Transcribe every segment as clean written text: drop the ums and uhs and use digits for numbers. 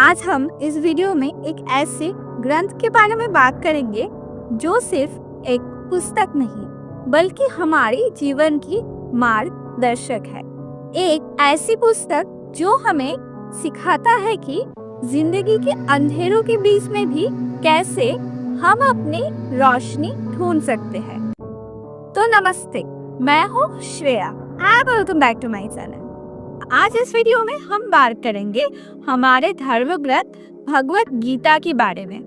आज हम इस वीडियो में एक ऐसे ग्रंथ के बारे में बात करेंगे जो सिर्फ एक पुस्तक नहीं बल्कि हमारे जीवन की मार्गदर्शक है। एक ऐसी पुस्तक जो हमें सिखाता है कि जिंदगी के अंधेरों के बीच में भी कैसे हम अपनी रोशनी ढूंढ सकते हैं। तो नमस्ते, मैं हूँ Shreya and welcome back to my channel. आज इस वीडियो में हम बात करेंगे हमारे धर्म ग्रंथ भगवत गीता के बारे में।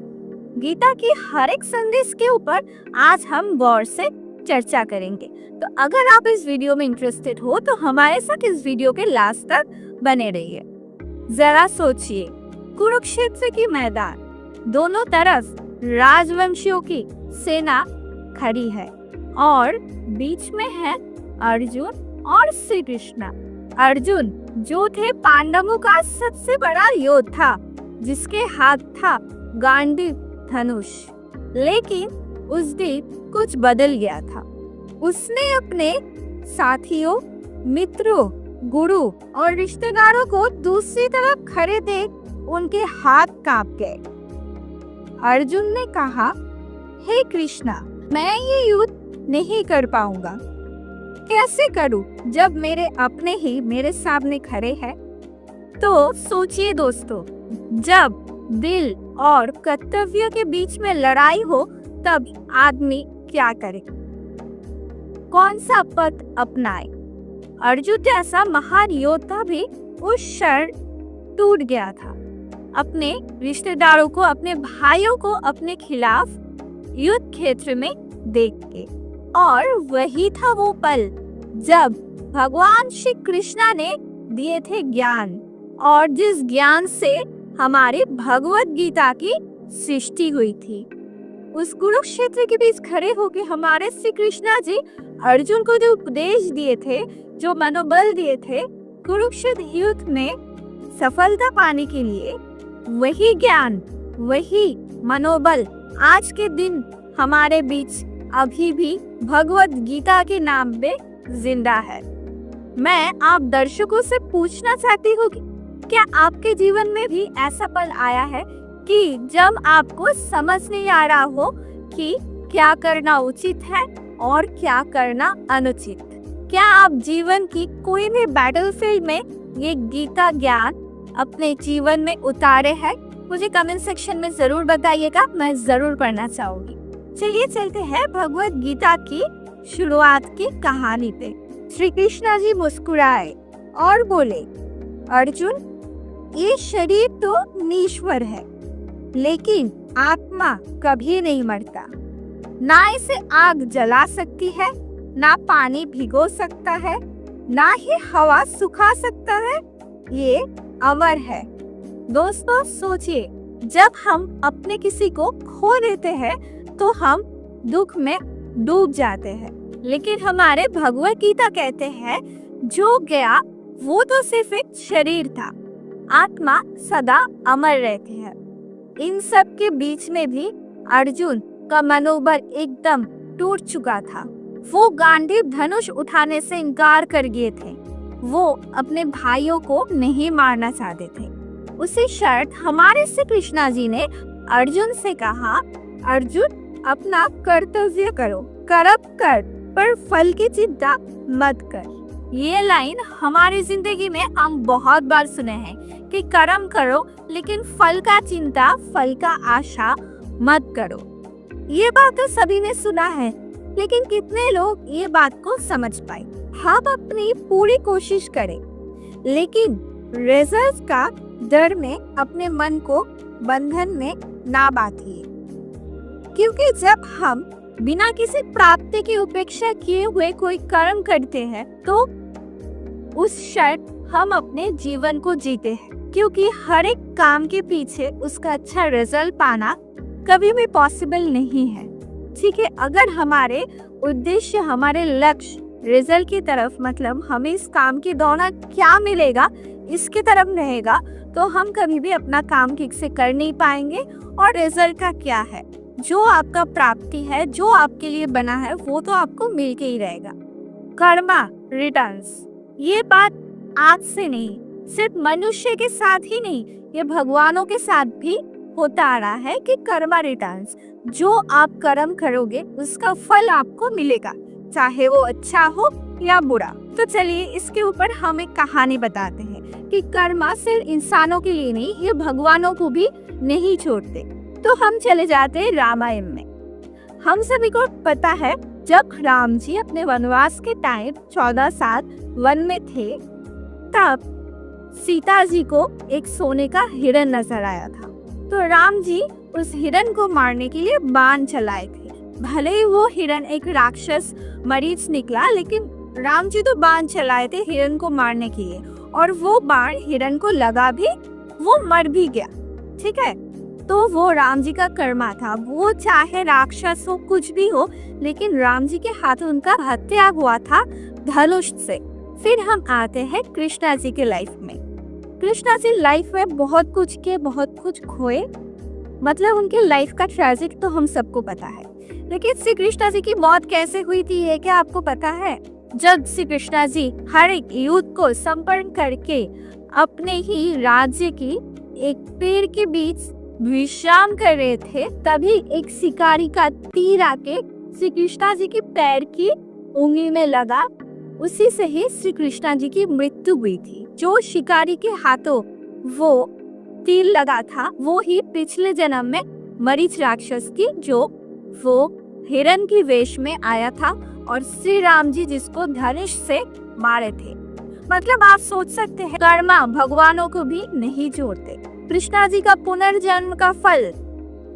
गीता की हर एक संदेश के ऊपर आज हम गौर से चर्चा करेंगे। तो अगर आप इस वीडियो में इंटरेस्टेड हो तो हमारे साथ इस वीडियो के लास्ट तक बने रहिए। जरा सोचिए, कुरुक्षेत्र की मैदान, दोनों तरफ राजवंशियों की सेना खड़ी है और बीच में है अर्जुन और श्री कृष्ण। अर्जुन जो थे पांडवों का सबसे बड़ा योद्धा, जिसके हाथ था गांडीव धनुष। लेकिन उस दिन कुछ बदल गया था। उसने अपने साथियों, मित्रों, गुरु और रिश्तेदारों को दूसरी तरफ खड़े देख उनके हाथ कांप गए। अर्जुन ने कहा, हे कृष्णा, मैं ये युद्ध नहीं कर पाऊंगा। कैसे करूं जब मेरे अपने ही मेरे सामने खड़े हैं? तो सोचिए दोस्तों, जब दिल और कर्तव्य के बीच में लड़ाई हो तब आदमी क्या करे, कौन सा पथ अपनाए? अर्जुन जैसा महान योद्धा भी उस क्षण टूट गया था। अपने रिश्तेदारों को, अपने भाइयों को अपने खिलाफ युद्ध क्षेत्र में देख के। और वही था वो पल जब भगवान श्री कृष्णा ने दिए थे ज्ञान, और जिस ज्ञान से हमारी भगवत गीता की सृष्टि हुई थी। उस कुरुक्षेत्र के बीच खड़े होकर हमारे श्री कृष्णा जी अर्जुन को जो उपदेश दिए थे, जो मनोबल दिए थे कुरुक्षेत्र युद्ध में सफलता पाने के लिए, वही ज्ञान, वही मनोबल आज के दिन हमारे बीच अभी भी भगवत गीता के नाम पे जिंदा है। मैं आप दर्शकों से पूछना चाहती हूँ कि क्या आपके जीवन में भी ऐसा पल आया है कि जब आपको समझ नहीं आ रहा हो कि क्या करना उचित है और क्या करना अनुचित? क्या आप जीवन की कोई भी बैटलफील्ड में ये गीता ज्ञान अपने जीवन में उतारे हैं? मुझे कमेंट सेक्शन में जरूर बताइएगा, मैं जरूर पढ़ना चाहूंगी। चलिए चलते हैं भगवत गीता की शुरुआत की कहानी पे। श्री कृष्ण जी मुस्कुराए और बोले, अर्जुन, ये शरीर तो नश्वर है, लेकिन आत्मा कभी नहीं मरता। ना इसे आग जला सकती है, ना पानी भिगो सकता है, ना ही हवा सुखा सकता है। ये अमर है। दोस्तों सोचिए, जब हम अपने किसी को खो देते हैं तो हम दुख में डूब जाते हैं, लेकिन हमारे भगवत गीता कहते हैं जो गया वो तो सिर्फ एक शरीर था, आत्मा सदा अमर रहती है। इन सब के बीच में भी अर्जुन का मनोबल एकदम टूट चुका था। वो गांडीव धनुष उठाने से इनकार कर गए थे। वो अपने भाइयों को नहीं मारना चाहते थे। उसी शर्त हमारे श्री कृष्णा जी ने अर्जुन से कहा, अर्जुन, अपना कर्तव्य करो, कर्म कर, पर फल की चिंता मत कर। ये लाइन हमारी जिंदगी में हम बहुत बार सुने हैं कि कर्म करो लेकिन फल का चिंता, फल का आशा मत करो। ये बात तो सभी ने सुना है, लेकिन कितने लोग ये बात को समझ पाए? हम अपनी पूरी कोशिश करें, लेकिन रिजल्ट का डर में अपने मन को बंधन में ना बांधिए, क्योंकि जब हम बिना किसी प्राप्ति की उपेक्षा किए हुए कोई कर्म करते हैं तो उस क्षण हम अपने जीवन को जीते हैं, क्योंकि हर एक काम के पीछे उसका अच्छा रिजल्ट पाना कभी भी पॉसिबल नहीं है। ठीक है, अगर हमारे उद्देश्य, हमारे लक्ष्य रिजल्ट की तरफ, मतलब हमें इस काम के दौरान क्या मिलेगा इसके तरफ रहेगा, तो हम कभी भी अपना काम ठीक से कर नहीं पाएंगे। और रिजल्ट का क्या है, जो आपका प्राप्ति है, जो आपके लिए बना है, वो तो आपको मिल के ही रहेगा। कर्मा रिटर्न्स, ये बात आज से नहीं, सिर्फ मनुष्य के साथ ही नहीं, ये भगवानों के साथ भी होता आ रहा है कि कर्मा रिटर्न्स, जो आप कर्म करोगे उसका फल आपको मिलेगा, चाहे वो अच्छा हो या बुरा। तो चलिए इसके ऊपर हम एक कहानी बताते हैं कि कर्मा सिर्फ इंसानों के लिए नहीं, ये भगवानों को भी नहीं छोड़ते। तो हम चले जाते हैं रामायण में। हम सभी को पता है जब राम जी अपने वनवास के टाइम 14 साल वन में थे, तब सीता जी को एक सोने का हिरण नजर आया था। तो राम जी उस हिरण को मारने के लिए बाण चलाए थे। भले ही वो हिरण एक राक्षस मरीच निकला, लेकिन राम जी तो बाण चलाए थे हिरण को मारने के लिए, और वो बाण हिरण को लगा भी, वो मर भी गया। ठीक है, तो वो राम जी का कर्मा था। वो चाहे राक्षस हो, कुछ भी हो, लेकिन राम जी के हाथों उनका हत्या हुआ था धनुष से। फिर हम आते हैं कृष्णा जी के लाइफ में। कृष्णा जी लाइफ में बहुत कुछ के बहुत कुछ खोए, मतलब उनके लाइफ का ट्रेजिक तो हम सबको पता है। लेकिन श्री कृष्णा जी की मौत कैसे हुई थी ये क्या आपको पता है? जब श्री कृष्णा जी हर एक युद्ध को संपन्न करके अपने ही राज्य की एक पेड़ के बीच विश्राम कर रहे थे, तभी एक शिकारी का तीर आके श्री कृष्णा जी के पैर की उंगली में लगा। उसी से ही श्री कृष्णा जी की मृत्यु हुई थी। जो शिकारी के हाथों वो तीर लगा था, वो ही पिछले जन्म में मरीच राक्षस की, जो वो हिरण की वेश में आया था, और श्री राम जी जिसको धनुष से मारे थे। मतलब आप सोच सकते हैं कर्मा भगवानों को भी नहीं छोड़ते। कृष्णा जी का पुनर्जन्म का फल,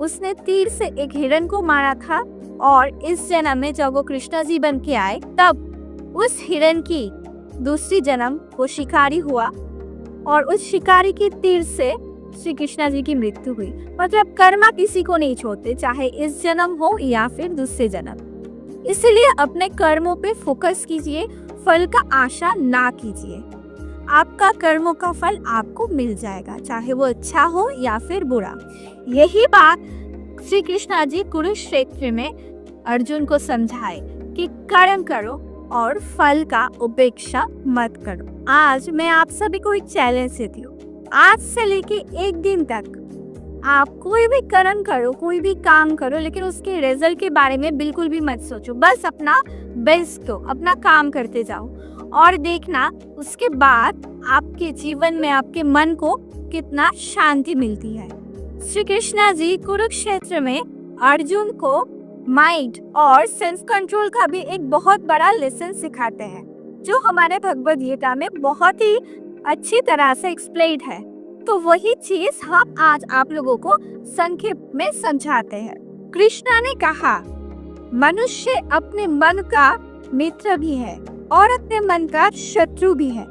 उसने तीर से एक हिरण को मारा था, और इस जन्म में जब वो कृष्णा जी बन के आए, तब उस हिरण की दूसरी जन्म वो शिकारी हुआ, और उस शिकारी की तीर से श्री कृष्णा जी की मृत्यु हुई। मतलब कर्मा किसी को नहीं छोड़ते, चाहे इस जन्म हो या फिर दूसरे जन्म। इसलिए अपने कर्मों पे फोकस कीजिए, फल का आशा ना कीजिए। आपका कर्मों का फल आपको मिल जाएगा, चाहे वो अच्छा हो या फिर बुरा। यही बात श्री कृष्णा जी कुरुक्षेत्र में अर्जुन को समझाए कि कर्म करो और फल का उपेक्षा मत करो। आज मैं आप सभी को एक चैलेंज देती हूँ, आज से लेके एक दिन तक आप कोई भी कर्म करो, कोई भी काम करो, लेकिन उसके रिजल्ट के बारे में बिल्कुल भी मत सोचो। बस अपना बेस्ट दो, अपना काम करते जाओ, और देखना उसके बाद आपके जीवन में, आपके मन को कितना शांति मिलती है। श्री कृष्णा जी कुरुक्षेत्र में अर्जुन को माइंड और सेल्फ कंट्रोल का भी एक बहुत बड़ा लेसन सिखाते हैं, जो हमारे भगवद गीता में बहुत ही अच्छी तरह से एक्सप्लेन्ड है। तो वही चीज हम आज आप लोगों को संक्षेप में समझाते हैं। कृष्णा ने कहा, मनुष्य अपने मन का मित्र भी है और अपने मन का शत्रु भी है।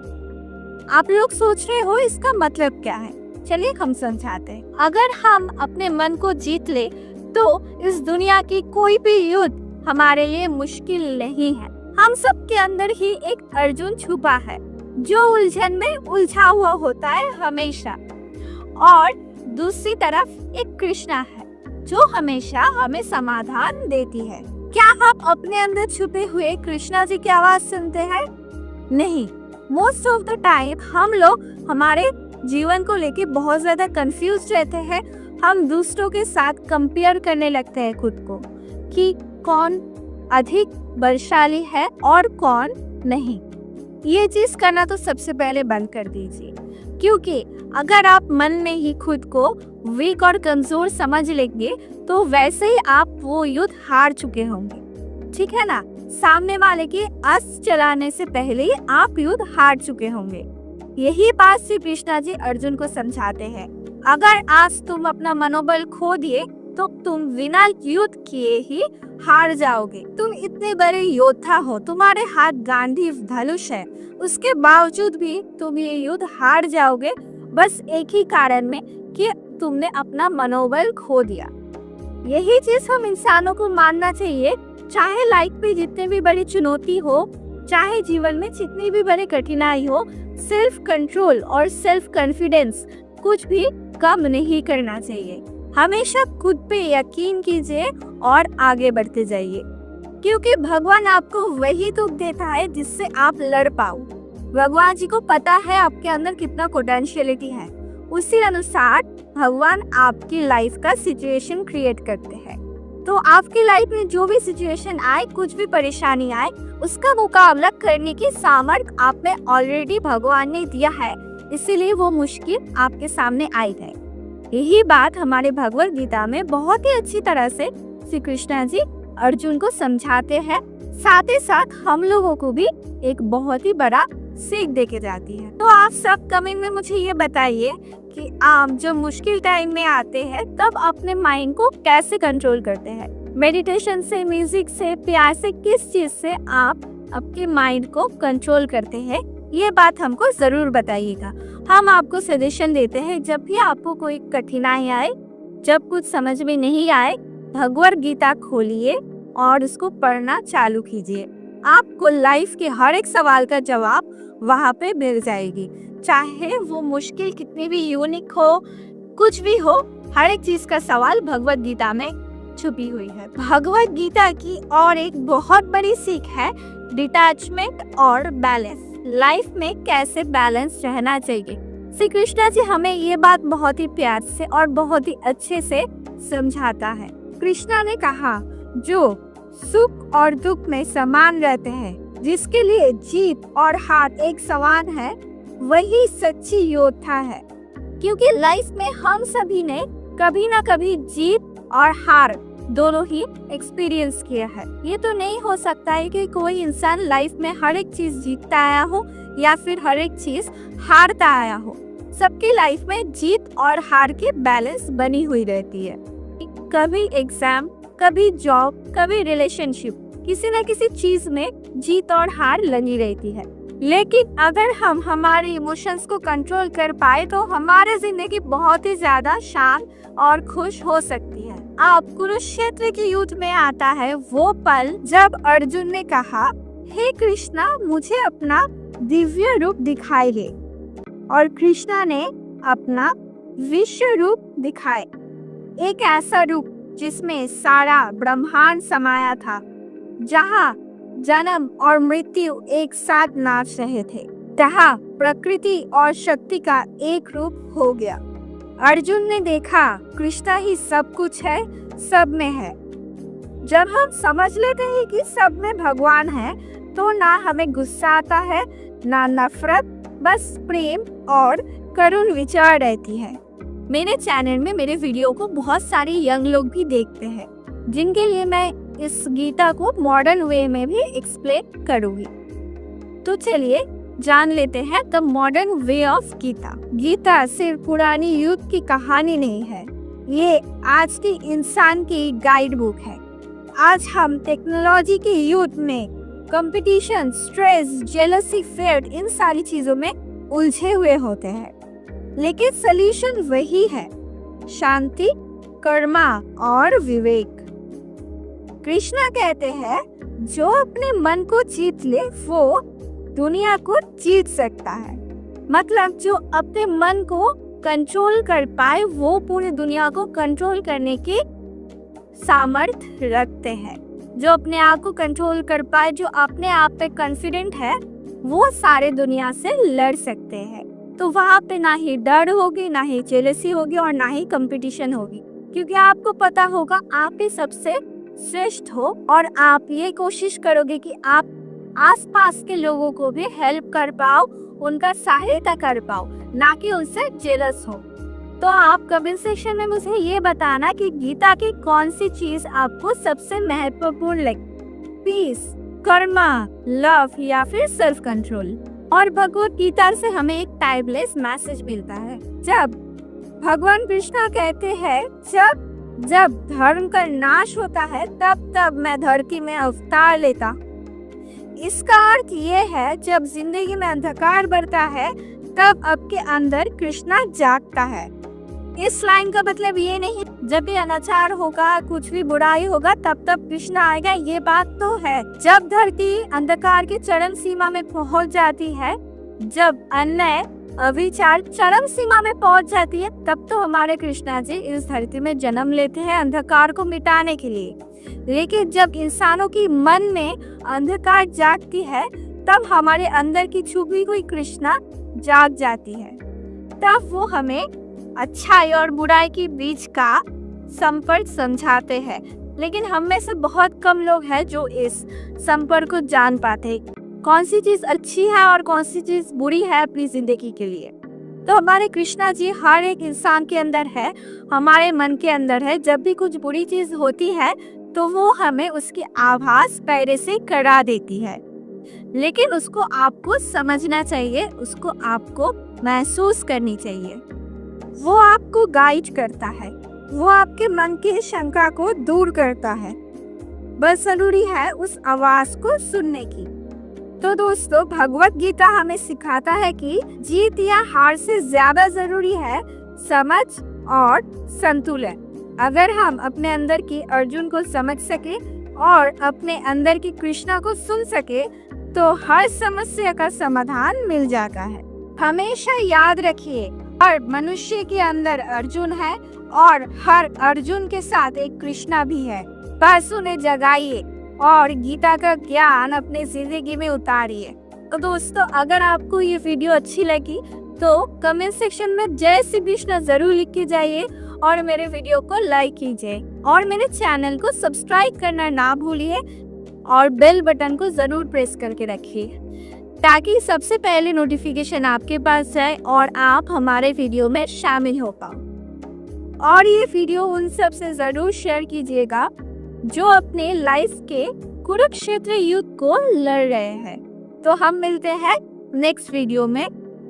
आप लोग सोच रहे हो इसका मतलब क्या है? चलिए हम समझाते हैं। अगर हम अपने मन को जीत ले तो इस दुनिया की कोई भी युद्ध हमारे लिए मुश्किल नहीं है। हम सब के अंदर ही एक अर्जुन छुपा है, जो उलझन में उलझा हुआ होता है हमेशा, और दूसरी तरफ एक कृष्णा है जो हमेशा हमें समाधान देती है। क्या हम अपने अंदर छुपे हुए कृष्णा जी की आवाज सुनते हैं? नहीं। मोस्ट ऑफ द टाइम हम लोग हमारे जीवन को लेके बहुत ज्यादा कंफ्यूज रहते हैं। हम दूसरों के साथ कंपेयर करने लगते हैं खुद को कि कौन अधिक बलशाली है और कौन नहीं। ये चीज करना तो सबसे पहले बंद कर दीजिए, क्योंकि अगर आप मन में ही खुद को वीक और कमजोर समझ लेंगे तो वैसे ही आप वो युद्ध हार चुके होंगे। ठीक है ना? सामने वाले के अस्त्र चलाने से पहले ही आप युद्ध हार चुके होंगे। यही बात श्री कृष्णा जी अर्जुन को समझाते हैं। अगर आज तुम अपना मनोबल खो दिए तो तुम बिना युद्ध किए ही हार जाओगे। तुम इतने बड़े योद्धा हो, तुम्हारे हाथ गांधी धनुष है, उसके बावजूद भी तुम ये युद्ध हार जाओगे, बस एक ही कारण में कि तुमने अपना मनोबल खो दिया। यही चीज हम इंसानों को मानना चाहिए। चाहे लाइफ पे जितने भी बड़ी चुनौती हो, चाहे जीवन में जितनी भी बड़ी कठिनाई हो, सेल्फ कंट्रोल और सेल्फ कॉन्फिडेंस कुछ भी कम नहीं करना चाहिए। हमेशा खुद पे यकीन कीजिए और आगे बढ़ते जाइए, क्योंकि भगवान आपको वही दुख देता है जिससे आप लड़ पाओ। भगवान जी को पता है आपके अंदर कितना पोटेंशियलिटी है। उसी अनुसार भगवान आपकी लाइफ का सिचुएशन क्रिएट करते हैं। तो आपकी लाइफ में जो भी सिचुएशन आए, कुछ भी परेशानी आए, उसका मुकाबला करने की सामर्थ्य आप में ऑलरेडी भगवान ने दिया है, इसीलिए वो मुश्किल आपके सामने आई है। यही बात हमारे भगवद गीता में बहुत ही अच्छी तरह से श्री कृष्ण जी अर्जुन को समझाते हैं। साथ ही साथ हम लोगों को भी एक बहुत ही बड़ा सीख देके जाती है। तो आप सब कमेंट में मुझे ये बताइए कि आप जब मुश्किल टाइम में आते हैं तब अपने माइंड को कैसे कंट्रोल करते हैं। मेडिटेशन से, म्यूजिक से, प्यार से, किस चीज से आप आपके माइंड को कंट्रोल करते हैं, ये बात हमको जरूर बताइएगा। हम आपको सजेशन देते हैं, जब भी आपको कोई कठिनाई आए, जब कुछ समझ में नहीं आए, भगवद गीता खोलिए और उसको पढ़ना चालू कीजिए। आपको लाइफ के हर एक सवाल का जवाब वहाँ पे मिल जाएगी। चाहे वो मुश्किल कितनी भी यूनिक हो, कुछ भी हो, हर एक चीज का सवाल भगवद गीता में छुपी हुई है। भगवद गीता की और एक बहुत बड़ी सीख है डिटैचमेंट और बैलेंस। लाइफ में कैसे बैलेंस रहना चाहिए। श्री कृष्ण जी हमें ये बात बहुत ही प्यार से और बहुत ही अच्छे से समझाता है। कृष्णा ने कहा, जो सुख और दुख में समान रहते हैं, जिसके लिए जीत और हार एक समान है, वही सच्ची योद्धा है। क्योंकि लाइफ में हम सभी ने कभी ना कभी जीत और हार दोनों ही एक्सपीरियंस किया है। ये तो नहीं हो सकता है कि कोई इंसान लाइफ में हर एक चीज जीतता आया हो या फिर हर एक चीज हारता आया हो। सबकी लाइफ में जीत और हार की बैलेंस बनी हुई रहती है। कभी एग्जाम, कभी जॉब, कभी रिलेशनशिप, किसी न किसी चीज में जीत और हार लगी रहती है। लेकिन अगर हम हमारे इमोशंस को कंट्रोल कर पाए तो हमारी जिंदगी बहुत ही ज्यादा शांत और खुश हो सकती है। आप कुरुक्षेत्र के युद्ध में आता है वो पल जब अर्जुन ने कहा, हे कृष्णा, मुझे अपना दिव्य रूप दिखाई दे। और कृष्णा ने अपना विश्व रूप दिखाए, एक ऐसा रूप जिसमें सारा ब्रह्मांड समाया था, जहाँ जन्म और मृत्यु एक साथ नाच रहे थे। जहाँ प्रकृति और शक्ति का एक रूप हो गया। अर्जुन ने देखा कृष्णा ही सब कुछ है, सब में है। जब हम समझ लेते हैं कि सब में भगवान है, तो ना हमें गुस्सा आता है, ना नफरत, बस प्रेम और करुण विचार रहती है। मेरे चैनल में मेरे वीडियो को बहुत सारे यंग लोग भी देखते हैं, जिनके लिए मैं इस गीता को मॉडर्न वे में भी एक्सप्लेन करूंगी। तो चलिए जान लेते हैं the modern way of Gita. Gita सिर्फ पुरानी युग की कहानी नहीं है, ये आज की इंसान की गाइड बुक है। आज हम टेक्नोलॉजी के युग में कंपटीशन, स्ट्रेस, जेलसी, फेयर, इन सारी चीजों में उलझे हुए होते हैं, लेकिन सॉल्यूशन वही है, शांति, कर्मा और विवेक। कृष्णा कहते हैं, जो अपने मन को जीत ले वो दुनिया को जीत सकता है। मतलब जो अपने मन को कंट्रोल कर पाए वो पूरी दुनिया को कंट्रोल करने की सामर्थ्य रखते हैं। जो अपने आप को कंट्रोल कर पाए, जो अपने आप पे कॉन्फिडेंट है, वो सारे दुनिया से लड़ सकते हैं। तो वहाँ पे ना ही डर होगी, ना ही जेलसी होगी और ना ही कंपटीशन होगी, क्योंकि आपको पता होगा आप ही सबसे श्रेष्ठ हो और आप ये कोशिश करोगे कि आप आसपास के लोगों को भी हेल्प कर पाओ, उनका सहायता कर पाओ, ना कि उनसे जेलस हो। तो आप कमेंट सेक्शन में मुझे ये बताना कि गीता की कौन सी चीज आपको सबसे महत्वपूर्ण लगी, पीस, कर्मा, लव या फिर सेल्फ कंट्रोल। और भगवद गीता से हमें एक टाइमलेस मैसेज मिलता है। जब भगवान कृष्ण कहते हैं, जब धर्म का नाश होता है तब मैं धरती में अवतार लेता। इसका अर्थ ये है, जब जिंदगी में अंधकार बढ़ता है तब आपके अंदर कृष्णा जागता है। इस लाइन का मतलब ये नहीं जब भी अनाचार होगा, कुछ भी बुराई होगा तब कृष्णा आएगा, ये बात तो है। जब धरती अंधकार की चरम सीमा में पहुंच जाती है, जब अन्याय, अविचार चरम सीमा में पहुंच जाती है, तब तो हमारे कृष्णा जी इस धरती में जन्म लेते हैं अंधकार को मिटाने के लिए। लेकिन जब इंसानों की मन में अंधकार जागती है, तब हमारे अंदर की छुपी हुई कृष्णा जाग जाती है। तब वो हमें अच्छाई और बुराई के बीच का संपर्क समझाते हैं, लेकिन हम में से बहुत कम लोग हैं जो इस संपर्क को जान पाते हैं, कौन सी चीज अच्छी है और कौन सी चीज बुरी है अपनी जिंदगी के लिए। तो हमारे कृष्णा जी हर एक इंसान के अंदर है, हमारे मन के अंदर है। जब भी कुछ बुरी चीज होती है तो वो हमें उसकी आभास पहले से करा देती है, लेकिन उसको आपको समझना चाहिए, उसको आपको महसूस करनी चाहिए। वो आपको गाइड करता है, वो आपके मन की शंका को दूर करता है। बस जरूरी है उस आवाज को सुनने की। तो दोस्तों, भगवत गीता हमें सिखाता है कि जीत या हार से ज्यादा जरूरी है समझ और संतुलन। अगर हम अपने अंदर की अर्जुन को समझ सके और अपने अंदर की कृष्णा को सुन सके तो हर समस्या का समाधान मिल जाता है। हमेशा याद रखिए, हर मनुष्य के अंदर अर्जुन है और हर अर्जुन के साथ एक कृष्णा भी है। बस उन्हें जगाइए और गीता का ज्ञान अपने जिंदगी में उतारिए। तो दोस्तों, अगर आपको ये वीडियो अच्छी लगी तो कमेंट सेक्शन में जय श्री कृष्ण जरूर लिख के जाइए और मेरे वीडियो को लाइक कीजिए और मेरे चैनल को सब्सक्राइब करना ना भूलिए और बेल बटन को जरूर प्रेस करके रखिए ताकि सबसे पहले नोटिफिकेशन आपके पास जाए और आप हमारे वीडियो में शामिल हो पाओ। और ये वीडियो उन सब से जरूर शेयर कीजिएगा जो अपने लाइफ के कुरुक्षेत्र युद्ध को लड़ रहे हैं। तो हम मिलते हैं नेक्स्ट वीडियो में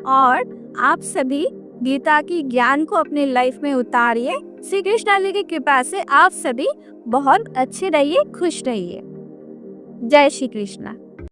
और आप सभी गीता की ज्ञान को अपने लाइफ में उतारिए। श्री कृष्ण की कृपा से आप सभी बहुत अच्छे रहिए, खुश रहिए। जय श्री कृष्ण।